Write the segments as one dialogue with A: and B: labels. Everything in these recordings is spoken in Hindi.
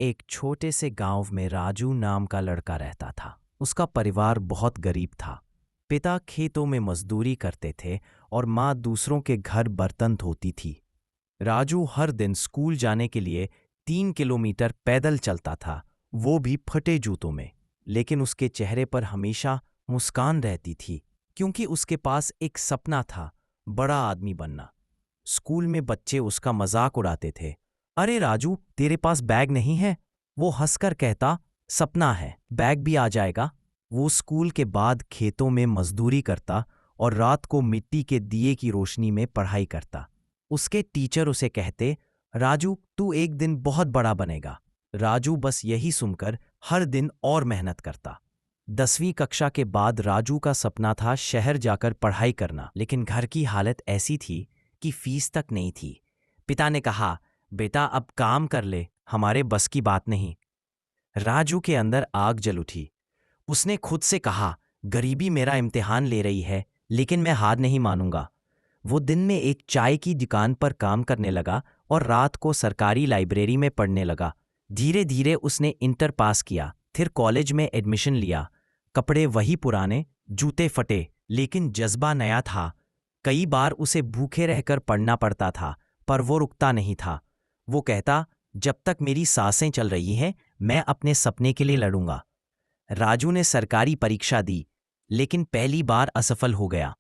A: एक छोटे से गांव में राजू नाम का लड़का रहता था। उसका परिवार बहुत गरीब था। पिता खेतों में मजदूरी करते थे और माँ दूसरों के घर बर्तन धोती थी। राजू हर दिन स्कूल जाने के लिए 3 किलोमीटर पैदल चलता था, वो भी फटे जूतों में। लेकिन उसके चेहरे पर हमेशा मुस्कान रहती थी, क्योंकि उसके पास एक सपना था, बड़ा आदमी बनना। स्कूल में बच्चे उसका मजाक उड़ाते थे। अरे राजू, तेरे पास बैग नहीं है? वो हंसकर कहता, सपना है, बैग भी आ जाएगा। वो स्कूल के बाद खेतों में मजदूरी करता और रात को मिट्टी के दिए की रोशनी में पढ़ाई करता। उसके टीचर उसे कहते, राजू तू एक दिन बहुत बड़ा बनेगा। राजू बस यही सुनकर हर दिन और मेहनत करता। 10वीं कक्षा के बाद राजू का सपना था शहर जाकर पढ़ाई करना, लेकिन घर की हालत ऐसी थी कि फीस तक नहीं थी। पिता ने कहा, बेटा अब काम कर ले, हमारे बस की बात नहीं। राजू के अंदर आग जल उठी। उसने खुद से कहा, गरीबी मेरा इम्तिहान ले रही है, लेकिन मैं हार नहीं मानूंगा। वो दिन में एक चाय की दुकान पर काम करने लगा और रात को सरकारी लाइब्रेरी में पढ़ने लगा। धीरे धीरे उसने इंटर पास किया, फिर कॉलेज में एडमिशन लिया। कपड़े वही पुराने, जूते फटे, लेकिन जज्बा नया था। कई बार उसे भूखे रहकर पढ़ना पड़ता था, पर वो रुकता नहीं था। वो कहता, जब तक मेरी सांसें चल रही हैं, मैं अपने सपने के लिए लड़ूंगा। राजू ने सरकारी परीक्षा दी, लेकिन पहली बार असफल हो गया।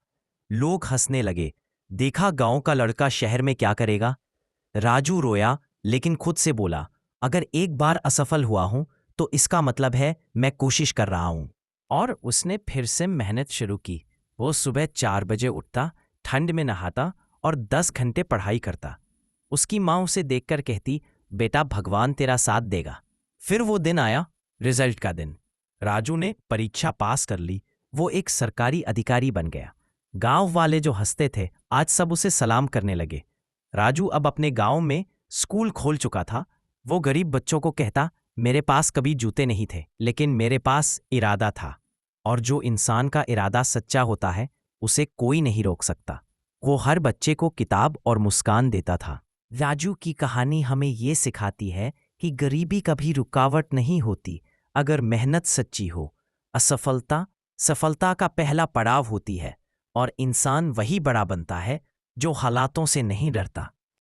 A: लोग हंसने लगे। देखा, गांव का लड़का शहर में क्या करेगा। राजू रोया, लेकिन खुद से बोला, अगर एक बार असफल हुआ हूं तो इसका मतलब है मैं कोशिश कर रहा हूं। और उसने फिर से मेहनत शुरू की। वो सुबह 4 बजे उठता, ठंड में नहाता और 10 घंटे पढ़ाई करता। उसकी माँ उसे देखकर कहती, बेटा भगवान तेरा साथ देगा। फिर वो दिन आया, रिजल्ट का दिन। राजू ने परीक्षा पास कर ली। वो एक सरकारी अधिकारी बन गया। गांव वाले जो हंसते थे, आज सब उसे सलाम करने लगे। राजू अब अपने गांव में स्कूल खोल चुका था। वो गरीब बच्चों को कहता, मेरे पास कभी जूते नहीं थे, लेकिन मेरे पास इरादा था। और जो इंसान का इरादा सच्चा होता है, उसे कोई नहीं रोक सकता। वो हर बच्चे को किताब और मुस्कान देता था। राजू की कहानी हमें ये सिखाती है कि गरीबी कभी रुकावट नहीं होती, अगर मेहनत सच्ची हो। असफलता सफलता का पहला पड़ाव होती है, और इंसान वही बड़ा बनता है जो हालातों से नहीं डरता।